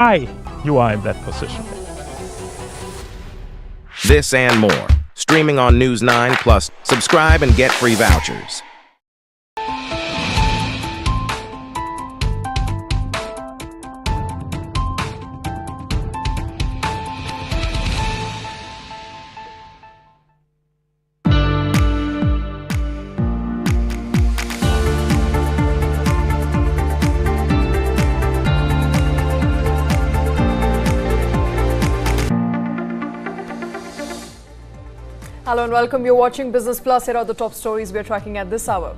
why you are in that position. This and more. Streaming on News 9 Plus. Subscribe and get free vouchers. Hello and welcome. You're watching Business Plus. Here are the top stories we're tracking at this hour.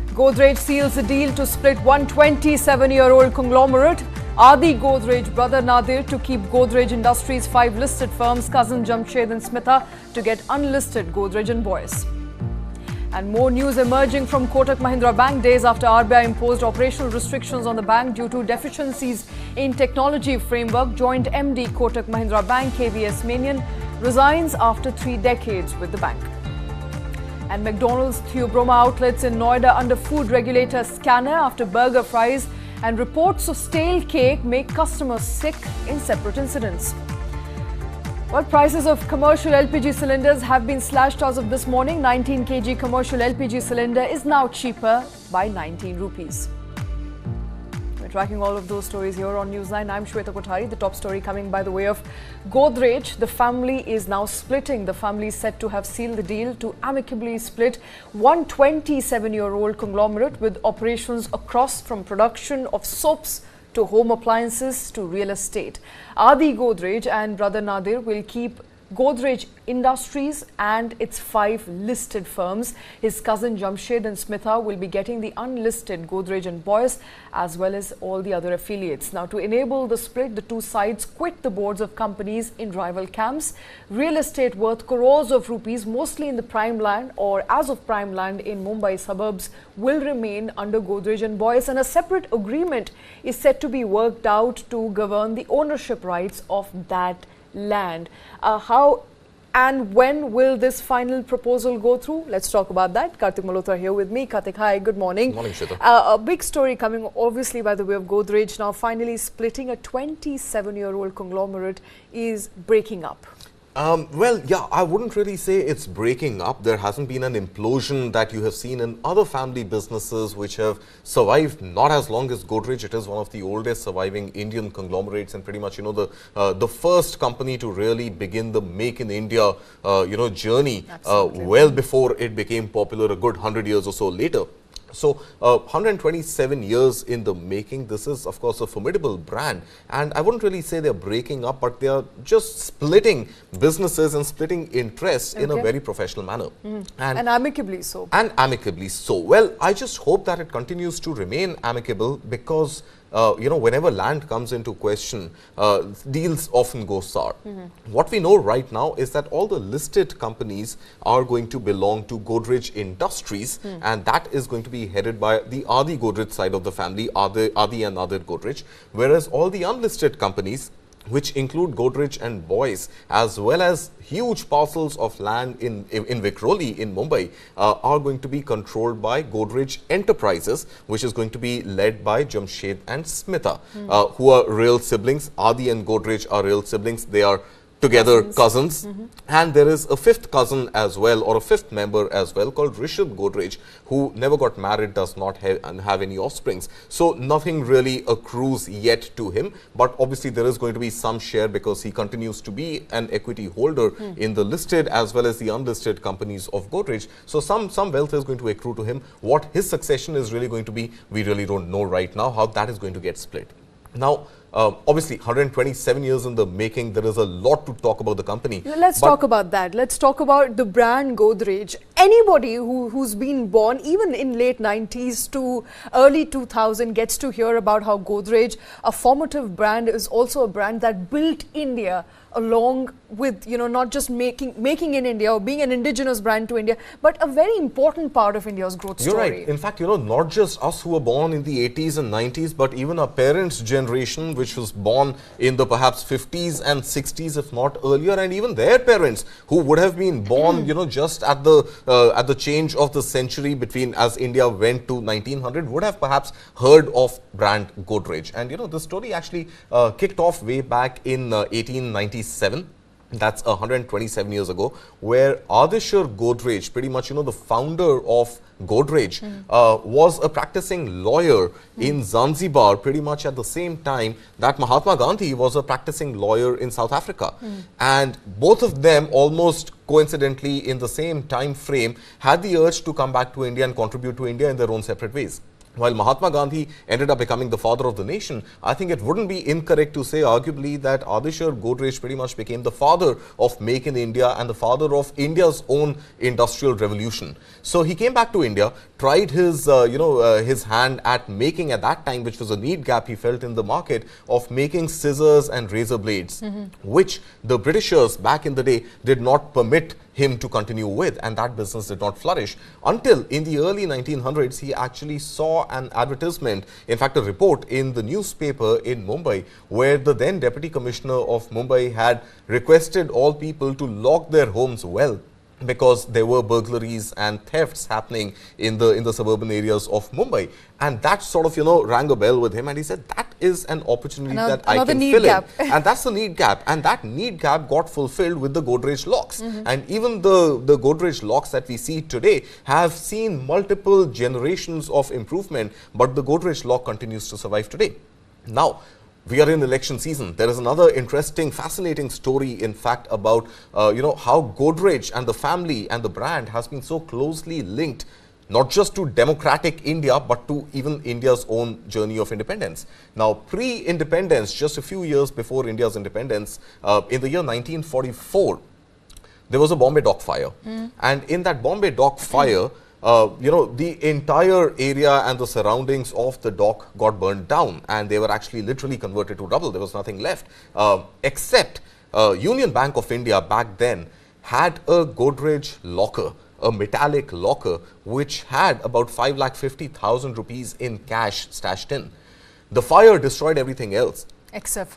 Godrej seals a deal to split 127-year-old conglomerate. Adi Godrej, brother Nadir, to keep Godrej Industries' 5 listed firms, cousin Jamshed and Smitha to get unlisted Godrej and Boyce. And more news emerging from Kotak Mahindra Bank days after RBI imposed operational restrictions on the bank due to deficiencies in technology framework. Joint MD Kotak Mahindra Bank, KVS Manian, resigns after 3 decades with the bank. And McDonald's Theobroma outlets in Noida under food regulator scanner after burger fries and reports of stale cake make customers sick in separate incidents. Well, prices of commercial LPG cylinders have been slashed as of this morning. 19 kg commercial LPG cylinder is now cheaper by 19 rupees. We're tracking all of those stories here on News 9. I'm Shweta Kothari. The top story coming by the way of Godrej. The family is now splitting. The family is said to have sealed the deal to amicably split 127-year-old conglomerate with operations across from production of soaps to home appliances to real estate. Adi Godrej and brother Nadir will keep Godrej Industries and its 5 listed firms. His cousin Jamshed and Smitha will be getting the unlisted Godrej and Boyce as well as all the other affiliates. Now, to enable the split, the two sides quit the boards of companies in rival camps. Real estate worth crores of rupees, mostly in the prime land or as of prime land in Mumbai suburbs, will remain under Godrej and Boyce, and a separate agreement is set to be worked out to govern the ownership rights of that land. How and when will this final proposal go through? Let's talk about that. Kartik Malhotra here with me. Kartik, hi, good morning. Good morning, Shweta. A big story coming obviously by the way of Godrej now finally splitting. A 27-year-old conglomerate is breaking up. Well, yeah, I wouldn't really say it's breaking up. There hasn't been an implosion that you have seen in other family businesses which have survived not as long as Godrej. It is one of the oldest surviving Indian conglomerates and pretty much, the first company to really begin the Make in India, journey well before it became popular a good 100 years or so later. So 127 years in the making. This is, of course, a formidable brand. And I wouldn't really say they're breaking up, but they're just splitting businesses and splitting interests in a very professional manner. And amicably so. And amicably so. Well, I just hope that it continues to remain amicable because whenever land comes into question, deals often go sour. What we know right now is that all the listed companies are going to belong to Godrej Industries, and that is going to be headed by the Adi Godrej side of the family, Adi and Nadir Godrej, whereas all the unlisted companies, which include Godrej and Boyce, as well as huge parcels of land in Vikhroli in Mumbai, are going to be controlled by Godrej Enterprises, which is going to be led by Jamshed and Smitha, who are real siblings. Adi and Godrej are real siblings. They are together cousins. And there is a 5th cousin as well, or a 5th member as well, called Rishabh Godrej, who never got married, does not have any offsprings. So nothing really accrues yet to him, but obviously there is going to be some share because he continues to be an equity holder in the listed as well as the unlisted companies of Godrej. So some wealth is going to accrue to him. What his succession is really going to be, we really don't know right now how that is going to get split. Now, obviously, 127 years in the making, there is a lot to talk about the company. Let's talk about that. Let's talk about the brand Godrej. Anybody who's been born, even in late 90s to early 2000, gets to hear about how Godrej, a formative brand, is also a brand that built India along with, not just making in India or being an indigenous brand to India, but a very important part of India's growth story. You're right. In fact, not just us who were born in the 80s and 90s, but even our parents' generation, which was born in the perhaps 50s and 60s, if not earlier, and even their parents who would have been born, just at the change of the century between as India went to 1900, would have perhaps heard of brand Godrej. And, the story actually kicked off way back in 1897. That's 127 years ago, where Ardeshir Godrej, pretty much, the founder of Godrej, was a practicing lawyer in Zanzibar pretty much at the same time that Mahatma Gandhi was a practicing lawyer in South Africa. And both of them, almost coincidentally in the same time frame, had the urge to come back to India and contribute to India in their own separate ways. While Mahatma Gandhi ended up becoming the father of the nation, I think it wouldn't be incorrect to say arguably that Ardeshir Godrej pretty much became the father of Make in India and the father of India's own industrial revolution. So he came back to India, tried his, his hand at making at that time, which was a need gap he felt in the market, of making scissors and razor blades, which the Britishers back in the day did not permit him to continue with, and that business did not flourish until in the early 1900s he actually saw an advertisement, in fact a report in the newspaper in Mumbai, where the then Deputy Commissioner of Mumbai had requested all people to lock their homes well, because there were burglaries and thefts happening in the suburban areas of Mumbai. And that sort of, rang a bell with him, and he said that is an opportunity that I can fill in. And that's the need gap. And that need gap got fulfilled with the Godrej locks. And even the Godrej locks that we see today have seen multiple generations of improvement, but the Godrej lock continues to survive today. Now, we are in election season. There is another interesting, fascinating story, in fact, about, how Godrej and the family and the brand has been so closely linked, not just to democratic India, but to even India's own journey of independence. Now, pre-independence, just a few years before India's independence, in the year 1944, there was a Bombay dock fire. And in that Bombay dock fire, the entire area and the surroundings of the dock got burned down, and they were actually literally converted to rubble. There was nothing left, except Union Bank of India back then had a Godrej locker, a metallic locker, which had about 5,50,000 rupees in cash stashed in. The fire destroyed everything else. Except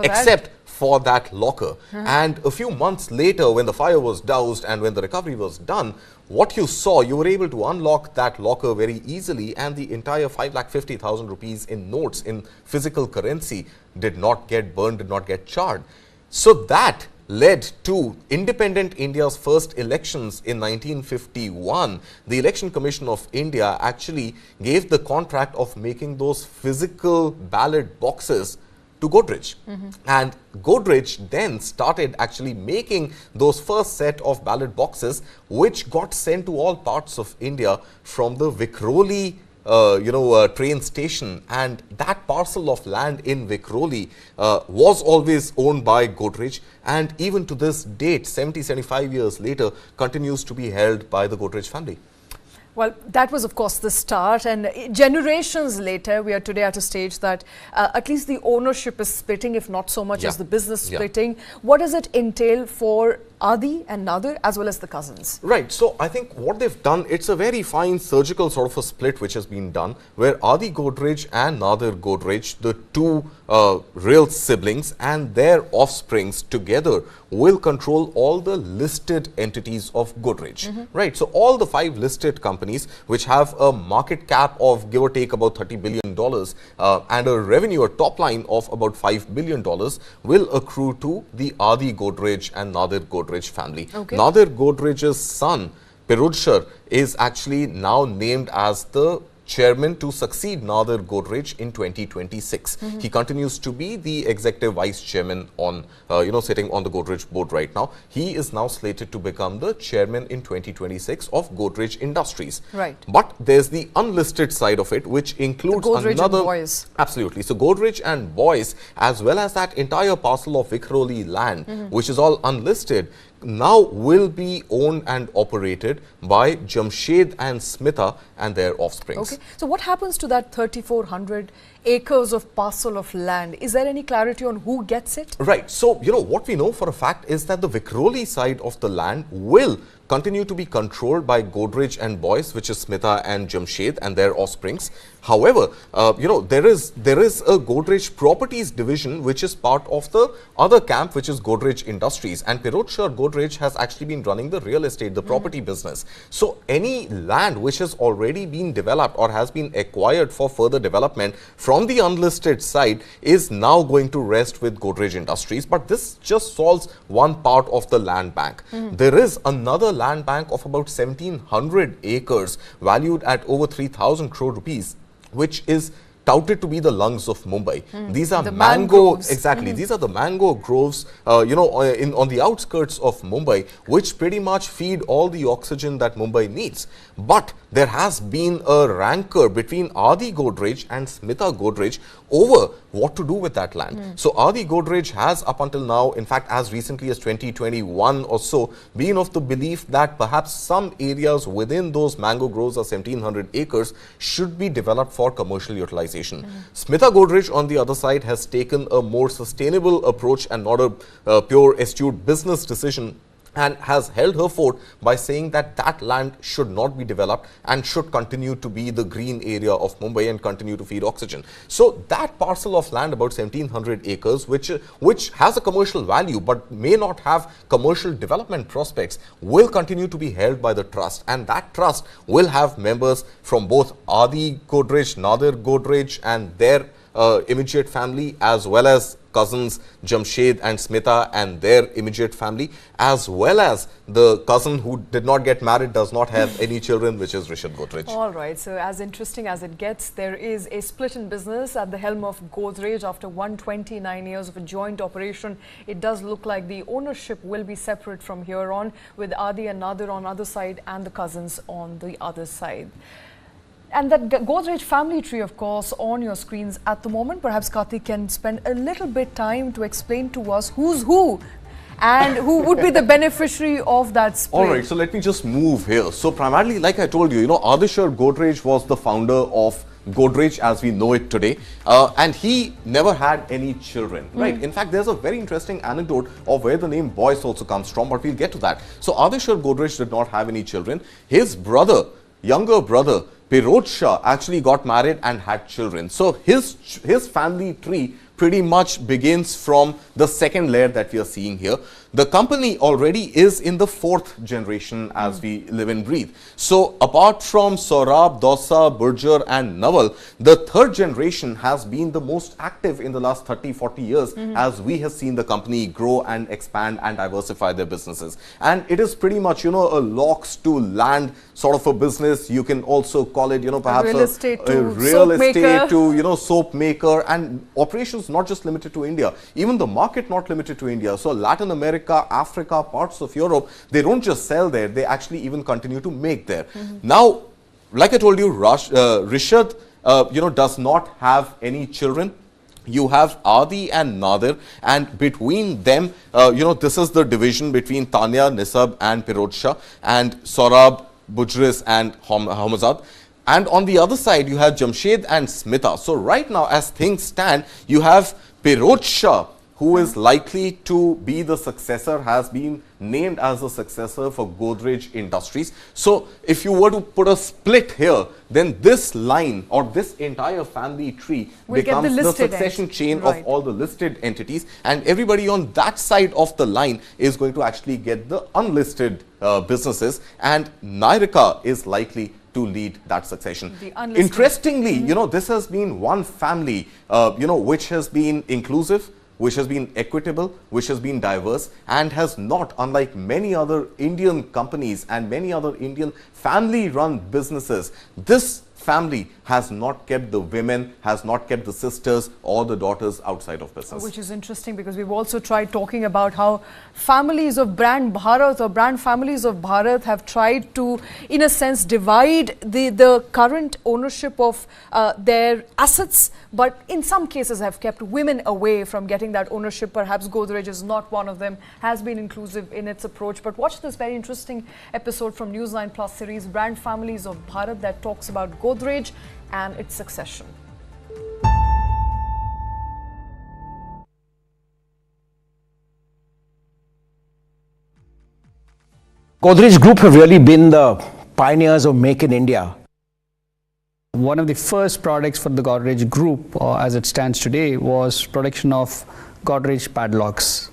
for that locker. And a few months later, when the fire was doused and when the recovery was done, what you saw, you were able to unlock that locker very easily, and the entire 5,50,000 rupees in notes, in physical currency, did not get burned, did not get charred. So that led to independent India's first elections in 1951. The Election Commission of India actually gave the contract of making those physical ballot boxes to Godrej. And Godrej then started actually making those first set of ballot boxes, which got sent to all parts of India from the Vikhroli train station. And that parcel of land in Vikhroli was always owned by Godrej, and even to this date, 75 years later, continues to be held by the Godrej family. Well, that was, of course, the start, and generations later, we are today at a stage that at least the ownership is splitting, if not so much as the business splitting. What does it entail for Adi and Nadir as well as the cousins? Right. So I think what they've done, it's a very fine surgical sort of a split which has been done, where Adi Godrej and Nadir Godrej, the two real siblings and their offsprings together, will control all the listed entities of Godrej. Right. So all the 5 listed companies, which have a market cap of give or take about $30 billion and a revenue, a top line of about $5 billion, will accrue to the Adi Godrej and Nadir Godrej family. Nadir Godrej's son, Pirudshar, is actually now named as the chairman to succeed Nadir Godrej in 2026. He continues to be the executive vice chairman on, sitting on the Godrej board right now. He is now slated to become the chairman in 2026 of Godrej Industries. Right. But there's the unlisted side of it, which includes the Godrej another. And Boys. Absolutely. So Godrej and Boys, as well as that entire parcel of Vikhroli land, which is all unlisted, now will be owned and operated by Jamshed and Smita and their offsprings. Okay. So what happens to that 3,400 acres of parcel of land? Is there any clarity on who gets it? Right. So, what we know for a fact is that the Vikhroli side of the land will continue to be controlled by Godrej and Boyce, which is Smita and Jamshed and their offsprings. However, there is a Godrej Properties division which is part of the other camp, which is Godrej Industries, and Pirojsha Godrej has actually been running the real estate, the property business. So any land which has already been developed or has been acquired for further development from the unlisted side is now going to rest with Godrej Industries. But this just solves one part of the land bank. There is another land bank of about 1,700 acres valued at over 3,000 crore rupees, which is touted to be the lungs of Mumbai. These are the mango, mangroves. exactly. These are the mango groves, on the outskirts of Mumbai, which pretty much feed all the oxygen that Mumbai needs. But there has been a rancor between Adi Godrej and Smita Godrej over what to do with that land. So Adi Godrej has up until now, in fact, as recently as 2021 or so, been of the belief that perhaps some areas within those mango groves of 1,700 acres should be developed for commercial utilization. Smita Godrej, on the other side, has taken a more sustainable approach and not a pure astute business decision, and has held her fort by saying that that land should not be developed and should continue to be the green area of Mumbai and continue to feed oxygen. So that parcel of land, about 1,700 acres, which has a commercial value but may not have commercial development prospects, will continue to be held by the trust, and that trust will have members from both Adi Godrej, Nadir Godrej and their immediate family, as well as cousins Jamshed and Smita and their immediate family, as well as the cousin who did not get married, does not have any children, which is Rishad Godrej. All right. So as interesting as it gets, there is a split in business at the helm of Godrej after 129 years of a joint operation. It does look like the ownership will be separate from here on, with Adi and Nadir on other side and the cousins on the other side. And that Godrej family tree, of course, on your screens at the moment. Perhaps Karthik can spend a little bit time to explain to us who's who and who would be the beneficiary of that split. All right, so let me just move here. So primarily, like I told you, Adishar Godrej was the founder of Godrej as we know it today, and he never had any children, right? In fact, there's a very interesting anecdote of where the name Boyce also comes from, but we'll get to that. So Adishar Godrej did not have any children. His brother, younger brother, Pirojsha, actually got married and had children. So his family tree pretty much begins from the second layer that we are seeing here. The company already is in the fourth generation as we live and breathe. So apart from Saurabh, Dosa, Burjar and Naval, the third generation has been the most active in the last 30-40 years as we have seen the company grow and expand and diversify their businesses. And it is pretty much, a locks to land sort of a business. You can also call it, perhaps real estate to soap maker, and operations not just limited to India, even the market not limited to India. So Latin America, Africa, parts of Europe, they don't just sell there, they actually even continue to make there. Now, like I told you, Rishad, does not have any children. You have Adi and Nadir, and between them, this is the division between Tanya, Nisab and Pirojsha, and Saurabh, Bujris and Hamazad. And on the other side, you have Jamshed and Smita. So right now, as things stand, you have Pirojsha, who is likely to be the successor, has been named as the successor for Godrej Industries. So if you were to put a split here, then this line or this entire family tree becomes the succession chain of all the listed entities, and everybody on that side of the line is going to actually get the unlisted businesses, and Nyrika is likely to lead that succession. Interestingly, this has been one family, which has been inclusive, which has been equitable, which has been diverse, and has not, unlike many other Indian companies and many other Indian family-run businesses, this family has not kept the women, has not kept the sisters or the daughters outside of business. Which is interesting because we've also tried talking about how families of brand Bharat or brand families of Bharat have tried to, in a sense, divide the current ownership of their assets, but in some cases have kept women away from getting that ownership. Perhaps Godrej is not one of them, has been inclusive in its approach. But watch this very interesting episode from News 9 Plus series, Brand Families of Bharat, that talks about Godrej and its succession. Godrej Group have really been the pioneers of Make in India. One of the first products for the Godrej Group, as it stands today, was production of Godrej padlocks.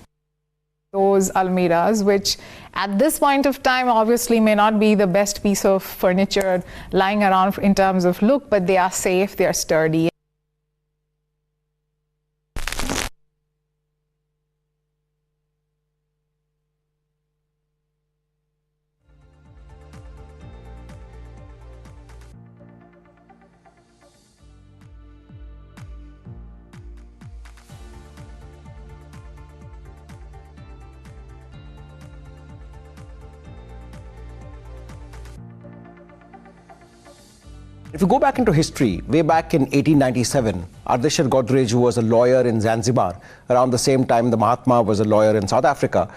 Those almirahs, which at this point of time obviously may not be the best piece of furniture lying around in terms of look, but they are safe, they are sturdy. If you go back into history, way back in 1897, Ardeshir Godrej, who was a lawyer in Zanzibar, around the same time the Mahatma was a lawyer in South Africa,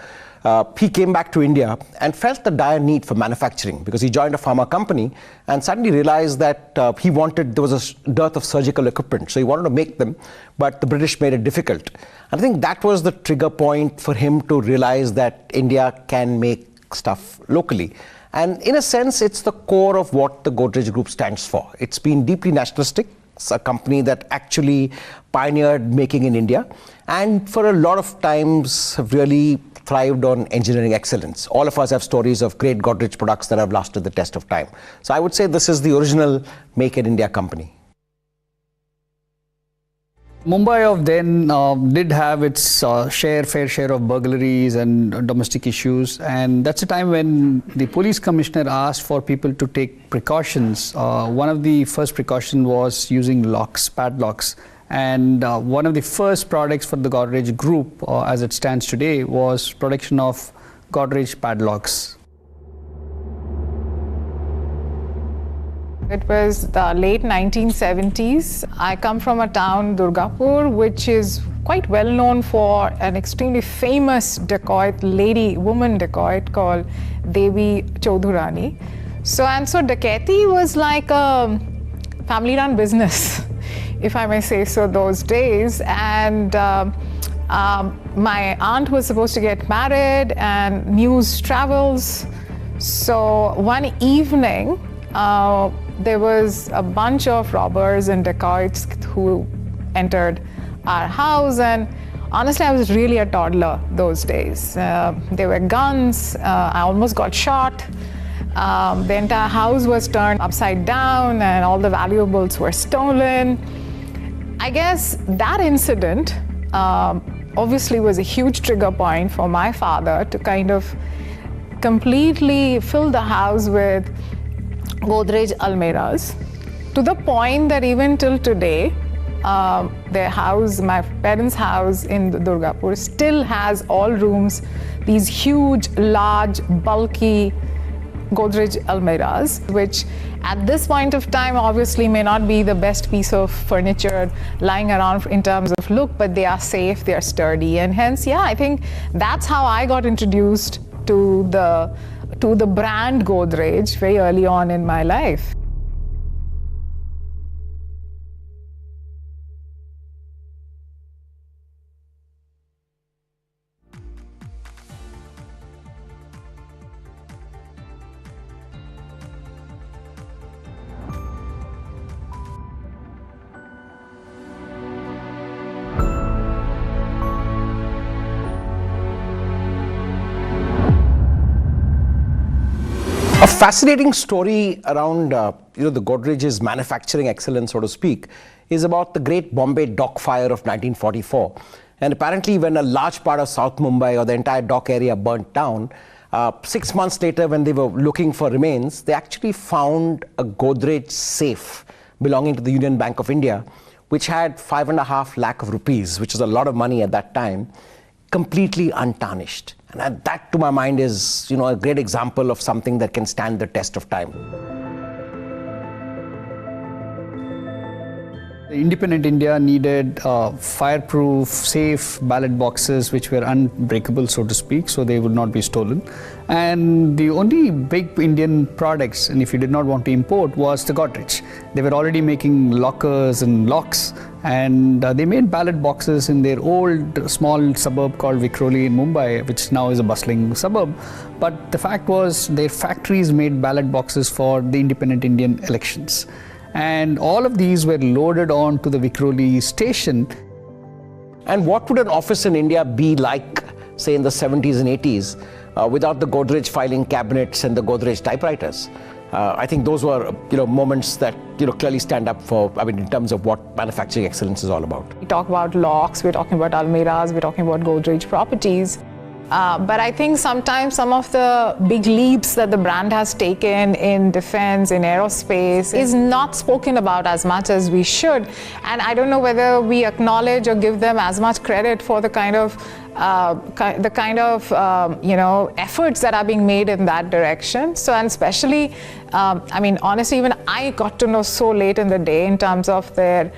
he came back to India and felt the dire need for manufacturing because he joined a pharma company and suddenly realized that there was a dearth of surgical equipment. So he wanted to make them, but the British made it difficult. And I think that was the trigger point for him to realize that India can make stuff locally. And in a sense, it's the core of what the Godrej Group stands for. It's been deeply nationalistic. It's a company that actually pioneered making in India, and for a lot of times have really thrived on engineering excellence. All of us have stories of great Godrej products that have lasted the test of time. So I would say this is the original Make in India company. Mumbai of then did have its fair share of burglaries and domestic issues, and that's a time when the police commissioner asked for people to take precautions. One of the first precautions was using locks, padlocks, and one of the first products for the Godrej Group, as it stands today, was production of Godrej padlocks. It was the late 1970s. I come from a town, Durgapur, which is quite well known for an extremely famous dacoit, woman dacoit called Devi Chaudhurani. So dacoity was like a family-run business, if I may say so, those days. And my aunt was supposed to get married, and news travels. So one evening, there was a bunch of robbers and dacoits who entered our house, and honestly I was really a toddler those days. There were guns, I almost got shot. The entire house was turned upside down and all the valuables were stolen. I guess that incident obviously was a huge trigger point for my father to kind of completely fill the house with Godrej almirahs, to the point that even till today, their house, my parents' house in Durgapur, still has all rooms, these huge, large, bulky Godrej almirahs, which at this point of time obviously may not be the best piece of furniture lying around in terms of look, but they are safe, they are sturdy, and hence, yeah, I think that's how I got introduced to the brand Godrej very early on in my life. A fascinating story around the Godrej's manufacturing excellence, so to speak, is about the Great Bombay Dock Fire of 1944. And apparently when a large part of South Mumbai or the entire dock area burnt down, 6 months later when they were looking for remains, they actually found a Godrej safe belonging to the Union Bank of India, which had 5.5 lakh of rupees, which is a lot of money at that time, completely untarnished. And that, to my mind, is a great example of something that can stand the test of time. Independent India needed fireproof, safe ballot boxes which were unbreakable, so to speak, so they would not be stolen. And the only big Indian products, and if you did not want to import, was the Godrej. They were already making lockers and locks, and they made ballot boxes in their old small suburb called Vikhroli in Mumbai, which now is a bustling suburb. But the fact was, their factories made ballot boxes for the independent Indian elections. And all of these were loaded on to the Vikhroli station. And what would an office in India be like, say, in the 70s and 80s, without the Godrej filing cabinets and the Godrej typewriters? I think those were, moments that, clearly stand up for, in terms of what manufacturing excellence is all about. We talk about locks, we're talking about almiras, we're talking about Godrej properties. But I think sometimes some of the big leaps that the brand has taken in defense, in aerospace, is not spoken about as much as we should. And I don't know whether we acknowledge or give them as much credit for the kind of efforts that are being made in that direction. So, and especially, honestly, even I got to know so late in the day in terms of their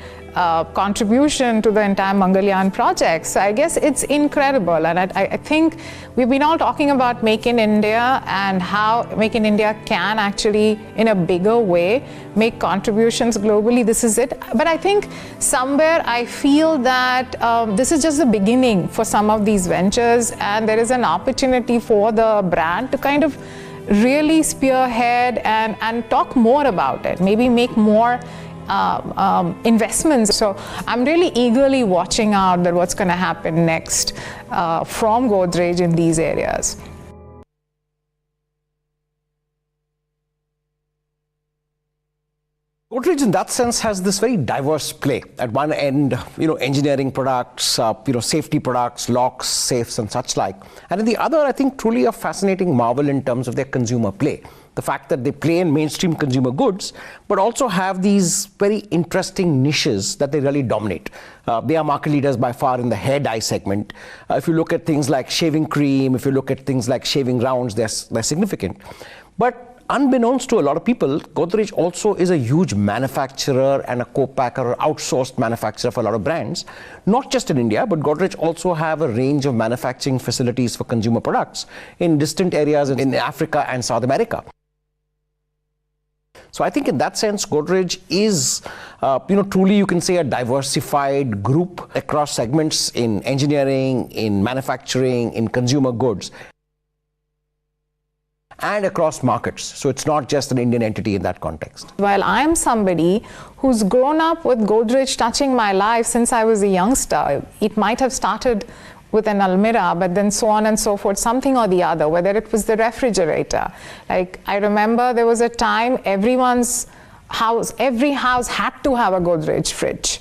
contribution to the entire Mangalyaan project. So I guess it's incredible, and I think we've been all talking about Make in India and how Make in India can actually, in a bigger way, make contributions globally. This is it. But I think somewhere I feel that this is just the beginning for some of these ventures, and there is an opportunity for the brand to kind of really spearhead and talk more about it, maybe make more investments. So I'm really eagerly watching out that what's going to happen next from Godrej in these areas. Godrej, in that sense, has this very diverse play. At one end, engineering products, safety products, locks, safes, and such like. And at the other, I think, truly a fascinating marvel in terms of their consumer play. The fact that they play in mainstream consumer goods, but also have these very interesting niches that they really dominate. They are market leaders by far in the hair dye segment. If you look at things like shaving cream, if you look at things like shaving rounds, they're significant. But unbeknownst to a lot of people, Godrej also is a huge manufacturer and a co-packer or outsourced manufacturer for a lot of brands, not just in India, but Godrej also have a range of manufacturing facilities for consumer products in distant areas in Africa and South America. So I think in that sense, Godrej is, truly you can say a diversified group across segments in engineering, in manufacturing, in consumer goods, and across markets. So it's not just an Indian entity in that context. While I'm somebody who's grown up with Godrej touching my life since I was a youngster, it might have started with an almirah, but then so on and so forth, something or the other, whether it was the refrigerator. Like, I remember there was a time every house had to have a Godrej fridge.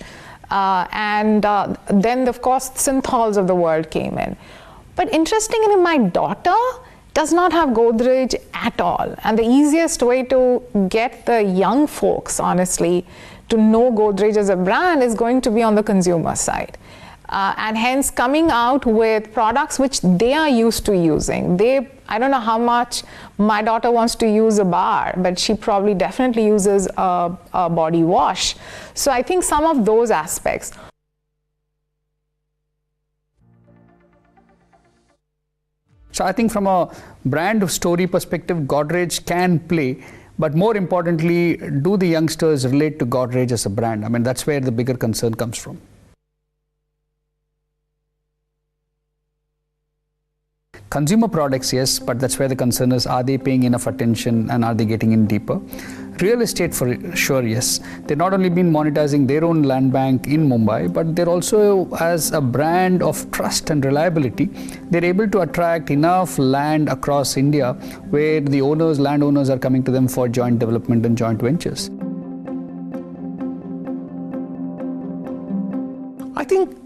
Then, of course, Synthols of the world came in. But interestingly, my daughter does not have Godrej at all. And the easiest way to get the young folks, honestly, to know Godrej as a brand is going to be on the consumer side. And hence coming out with products which they are used to using. I don't know how much my daughter wants to use a bar, but she probably definitely uses a body wash. So I think some of those aspects. So I think from a brand story perspective, Godrej can play. But more importantly, do the youngsters relate to Godrej as a brand? That's where the bigger concern comes from. Consumer products, yes, but that's where the concern is, are they paying enough attention and are they getting in deeper? Real estate, for sure, yes. They've not only been monetizing their own land bank in Mumbai, but they're also, as a brand of trust and reliability, they're able to attract enough land across India where the landowners are coming to them for joint development and joint ventures. I think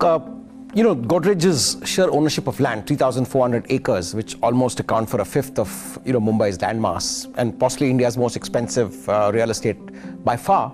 Godrej's sheer ownership of land, 3,400 acres, which almost account for a fifth of Mumbai's landmass and possibly India's most expensive real estate by far.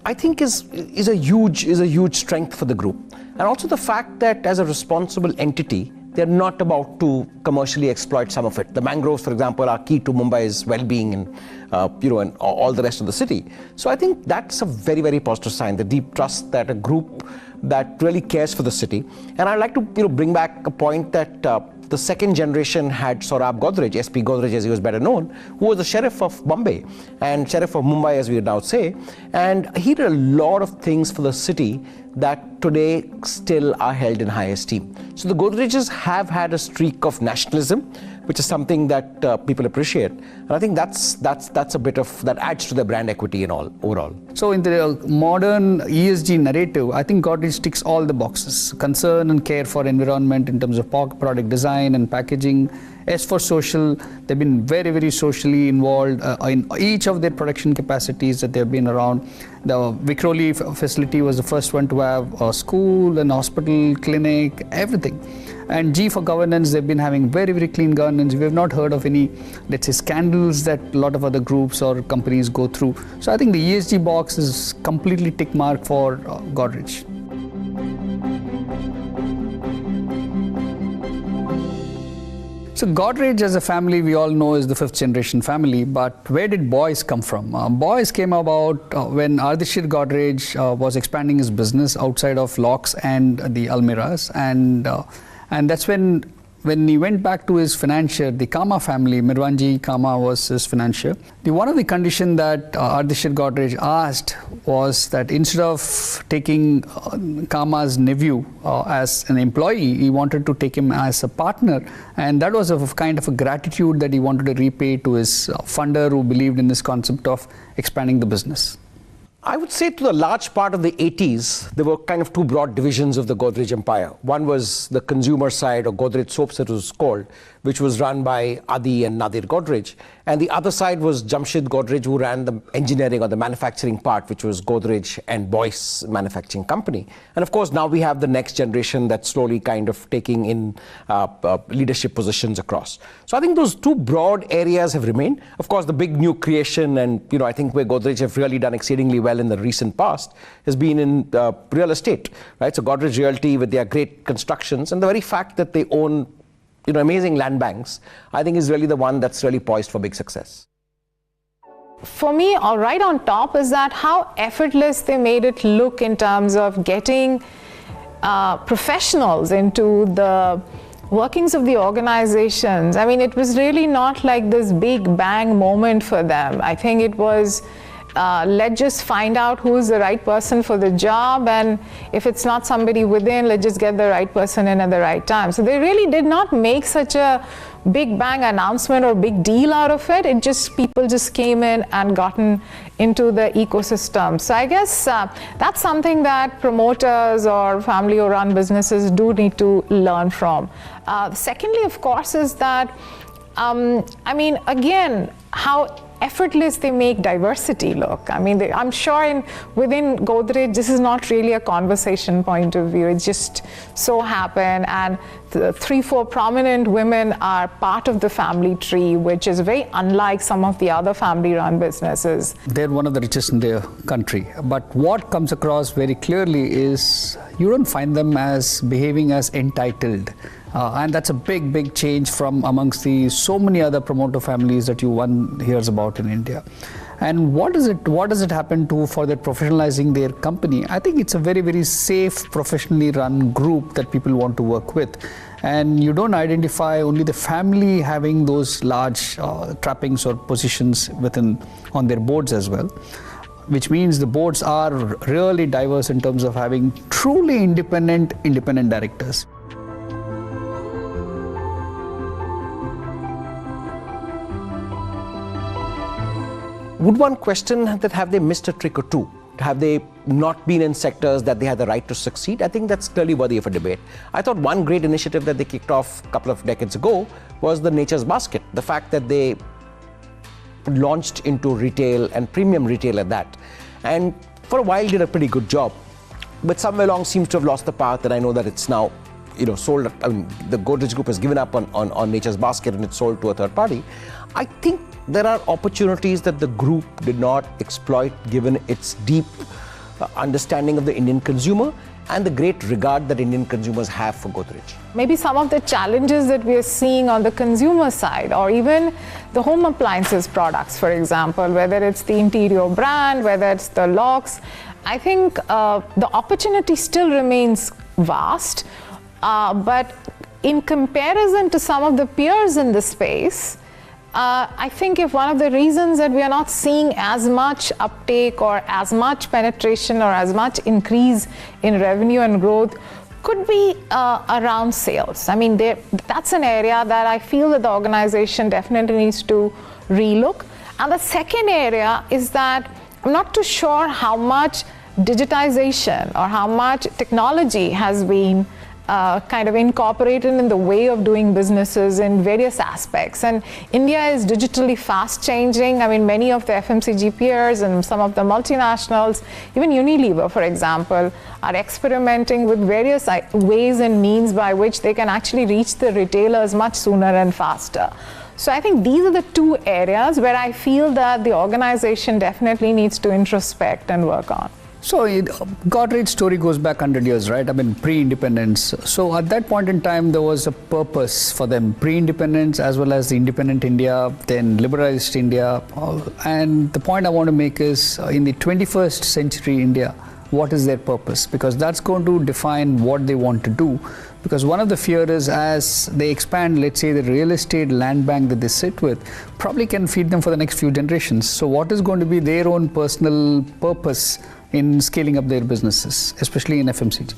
I think is a huge strength for the group. And also the fact that as a responsible entity, they're not about to commercially exploit some of it. The mangroves, for example, are key to Mumbai's well-being and and all the rest of the city. So I think that's a very, very positive sign, the deep trust that a group that really cares for the city. And I'd like to bring back a point that the second generation had Saurabh Godrej, SP Godrej as he was better known, who was the sheriff of Bombay and sheriff of Mumbai, as we would now say. And he did a lot of things for the city that today still are held in high esteem. So the Godrejes have had a streak of nationalism, which is something that people appreciate. And I think that's a bit of, that adds to their brand equity and all overall. So in the modern ESG narrative, I think Godrej ticks all the boxes. Concern and care for environment in terms of product design and packaging. As for social, they've been very, very socially involved in each of their production capacities that they've been around. The Vikhroli facility was the first one to have a school, an hospital, clinic, everything. And G for governance, they've been having very, very clean governance. We have not heard of any, let's say, scandals that a lot of other groups or companies go through. So I think the ESG box is completely tick mark for Godrej. So Godrej as a family, we all know, is the 5th generation family, but where did Boys come from? Boys came about when Ardeshir Godrej was expanding his business outside of locks and the almiras, and that's when he went back to his financier, the Kama family. Mirwanji Kama was his financier. One of the conditions that Ardeshir Godrej asked was that instead of taking Kama's nephew as an employee, he wanted to take him as a partner, and that was a kind of a gratitude that he wanted to repay to his funder who believed in this concept of expanding the business. I would say to the large part of the 80s, there were kind of two broad divisions of the Godrej empire. One was the consumer side, or Godrej Soaps it was called, which was run by Adi and Nadir Godrej. And the other side was Jamshid Godrej, who ran the engineering or the manufacturing part, which was Godrej and Boyce Manufacturing Company. And of course, now we have the next generation that's slowly kind of taking in leadership positions across. So I think those two broad areas have remained. Of course, the big new creation, and I think where Godrej have really done exceedingly well in the recent past has been in real estate, right? So Godrej Realty with their great constructions, and the very fact that they own amazing land banks, I think is really the one that's really poised for big success. For me, right on top is that how effortless they made it look in terms of getting professionals into the workings of the organizations. I mean, it was really not like this big bang moment for them. I think it was let's just find out who is the right person for the job, and if it's not somebody within, let's just get the right person in at the right time. So they really did not make such a big bang announcement or big deal out of it. People just came in and gotten into the ecosystem. So I guess that's something that promoters or family-run businesses do need to learn from. Secondly, of course, is that again, how effortless they make diversity look. I mean, I'm sure within Godrej, this is not really a conversation point of view. It just so happened, and the 3-4 prominent women are part of the family tree, which is very unlike some of the other family-run businesses. They're one of the richest in their country. But what comes across very clearly is you don't find them as behaving as entitled. And that's a big, big change from amongst the so many other promoter families that one hears about in India. And what does it happen to for their professionalizing their company? I think it's a very, very safe, professionally run group that people want to work with. And you don't identify only the family having those large trappings or positions on their boards as well, which means the boards are really diverse in terms of having truly independent directors. Would one question that have they missed a trick or two? Have they not been in sectors that they had the right to succeed? I think that's clearly worthy of a debate. I thought one great initiative that they kicked off a couple of decades ago was the Nature's Basket. The fact that they launched into retail and premium retail at that. And for a while did a pretty good job. But somewhere along seems to have lost the path, and I know that it's now sold. I mean, the Godrej Group has given up on Nature's Basket and it's sold to a third party. I think there are opportunities that the group did not exploit given its deep understanding of the Indian consumer and the great regard that Indian consumers have for Godrej. Maybe some of the challenges that we are seeing on the consumer side, or even the home appliances products, for example, whether it's the interior brand, whether it's the locks, I think the opportunity still remains vast, but in comparison to some of the peers in the space, I think if one of the reasons that we are not seeing as much uptake or as much penetration or as much increase in revenue and growth could be around sales. I mean, that's an area that I feel that the organization definitely needs to relook. And the second area is that I'm not too sure how much digitization or how much technology has been kind of incorporated in the way of doing businesses in various aspects. And India is digitally fast changing. I mean, many of the FMCG peers and some of the multinationals, even Unilever, for example, are experimenting with various ways and means by which they can actually reach the retailers much sooner and faster. So I think these are the two areas where I feel that the organization definitely needs to introspect and work on. So Godrej story goes back 100 years, right? I mean, pre-independence. So at that point in time, there was a purpose for them, pre-independence as well as the independent India, then liberalized India. And the point I want to make is in the 21st century India, what is their purpose? Because that's going to define what they want to do. Because one of the fear is as they expand, let's say the real estate land bank that they sit with, probably can feed them for the next few generations. So what is going to be their own personal purpose in scaling up their businesses, especially in FMCG?